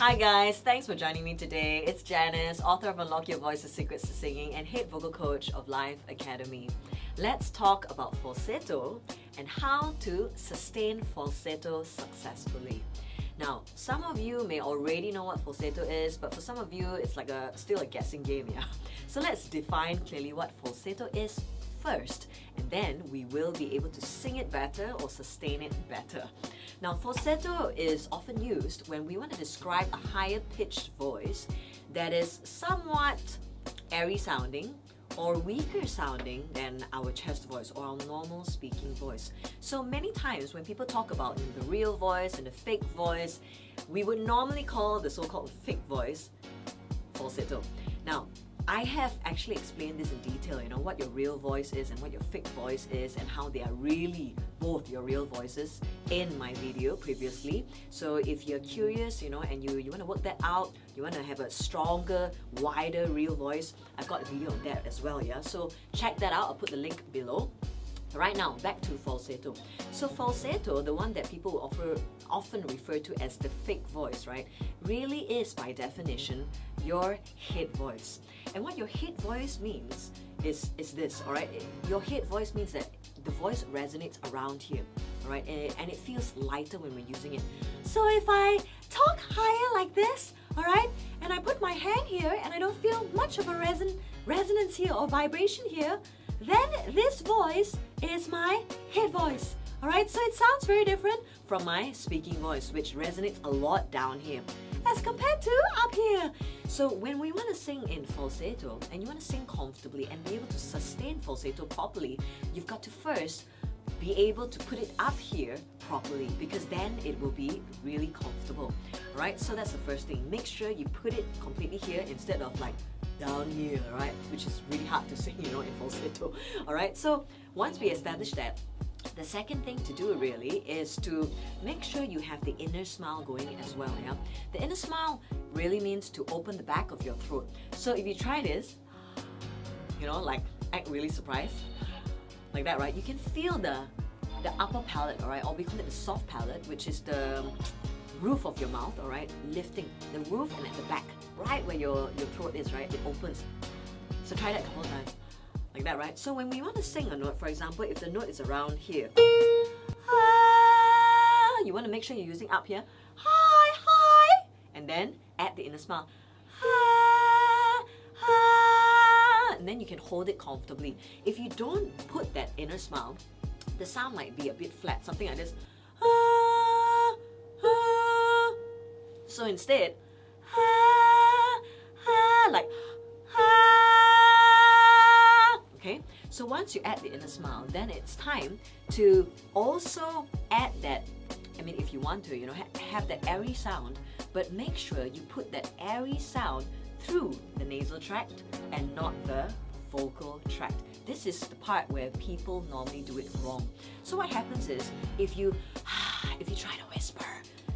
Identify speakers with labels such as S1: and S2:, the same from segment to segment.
S1: Hi guys, thanks for joining me today. It's Janice, author of Unlock Your Voice's Secrets to Singing and head vocal coach of Live Academy. Let's talk about falsetto and how to sustain falsetto successfully. Now, some of you may already know what falsetto is, but for some of you, it's like still a guessing game, yeah? So let's define clearly what falsetto is first, and then we will be able to sing it better or sustain it better. Now, falsetto is often used when we want to describe a higher pitched voice that is somewhat airy sounding or weaker sounding than our chest voice or our normal speaking voice. So many times when people talk about the real voice and the fake voice, we would normally call the so-called fake voice falsetto. Now, I have actually explained this in detail, what your real voice is and what your fake voice is and how they are really both your real voices in my video previously. So if you're curious, and you want to work that out, you want to have a stronger, wider real voice, I've got a video on that as well, yeah? So check that out, I'll put the link below. Right now, back to falsetto. So falsetto, the one that people often refer to as the fake voice, right, really is by definition your head voice. And what your head voice means is this, alright? Your head voice means that the voice resonates around here, alright? And it feels lighter when we're using it. So if I talk higher like this, alright, and I put my hand here and I don't feel much of a resonance here or vibration here, then this voice is my head voice. Alright, so it sounds very different from my speaking voice, which resonates a lot down here as compared to up here. So when we want to sing in falsetto and you want to sing comfortably and be able to sustain falsetto properly, you've got to first be able to put it up here properly, because then it will be really comfortable. Alright, so that's the first thing. Make sure you put it completely here instead of like down here, right? Which is really hard to sing, in falsetto. Alright, so once we establish that, the second thing to do really is to make sure you have the inner smile going as well, yeah? The inner smile really means to open the back of your throat. So if you try this, like act really surprised, like that, right? You can feel the upper palate, alright? Or we call it the soft palate, which is the roof of your mouth, alright? Lifting the roof and at the back, right where your throat is, right? It opens. So try that a couple of times. Like that, right? So when we want to sing a note, for example, if the note is around here, you want to make sure you're using up here, hi, and then add the inner smile, and then you can hold it comfortably. If you don't put that inner smile, the sound might be a bit flat, something like this. So instead, like, okay? So once you add the inner smile, then it's time to also add that, if you want to, have that airy sound, but make sure you put that airy sound through the nasal tract and not the vocal tract. This is the part where people normally do it wrong. So what happens is, if you try to whisper,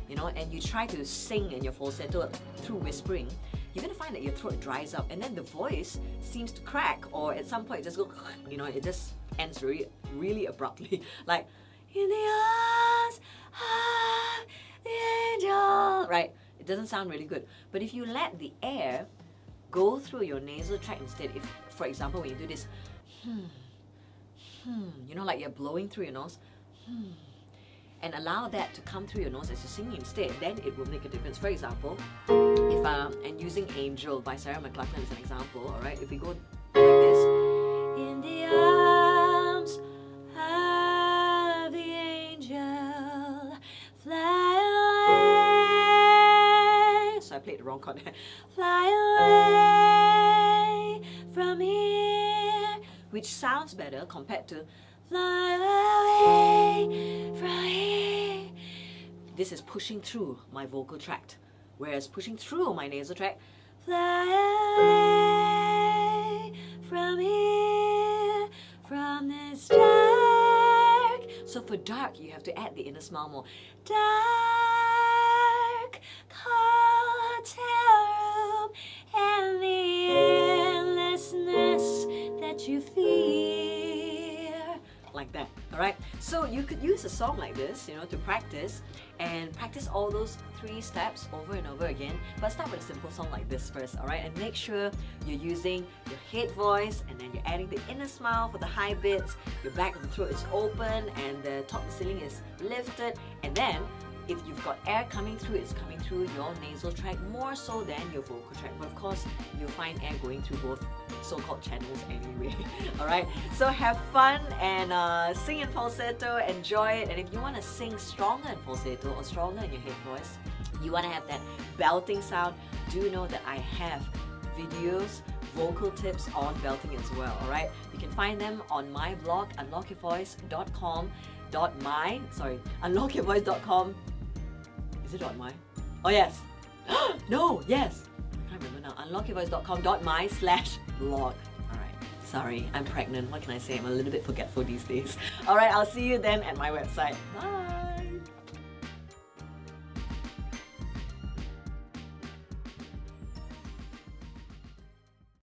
S1: and you try to sing in your falsetto through whispering, you're going to find that your throat dries up and then the voice seems to crack, or at some point it just goes, it just ends really abruptly. Like, in the arms of the angel, right? It doesn't sound really good. But if you let the air go through your nasal tract instead, if, for example, when you do this, like you're blowing through your nose, and allow that to come through your nose as you're singing instead, then it will make a difference. For example, if and using Angel by Sarah McLachlan as an example, alright, if we go like this, in the arms of the angel, fly away. So I played the wrong chord. Fly away from here, which sounds better compared to fly away from here. This is pushing through my vocal tract, whereas pushing through my nasal tract, fly away from here, from this dark. So for dark, you have to add the inner smile more. Dark hotel room and the endlessness that you feel. Like that, alright? So you could use a song like this, to practice and practice all those 3 steps over and over again. But start with a simple song like this first, alright? And make sure you're using your head voice, and then you're adding the inner smile for the high bits, your back of the throat is open and the top of the ceiling is lifted, and then if you've got air coming through, it's coming through your nasal tract more so than your vocal tract. But of course, you'll find air going through both so-called channels anyway. Alright, so have fun and sing in falsetto, enjoy it. And if you want to sing stronger in falsetto or stronger in your head voice, you want to have that belting sound, do know that I have videos, vocal tips on belting as well, alright? You can find them on my blog, unlockyourvoice.com. Is it .my? Oh yes. No, yes. I can't remember now. unlockyourvoice.com.my/blog. Alright. Sorry, I'm pregnant. What can I say? I'm a little bit forgetful these days. Alright, I'll see you then at my website. Bye.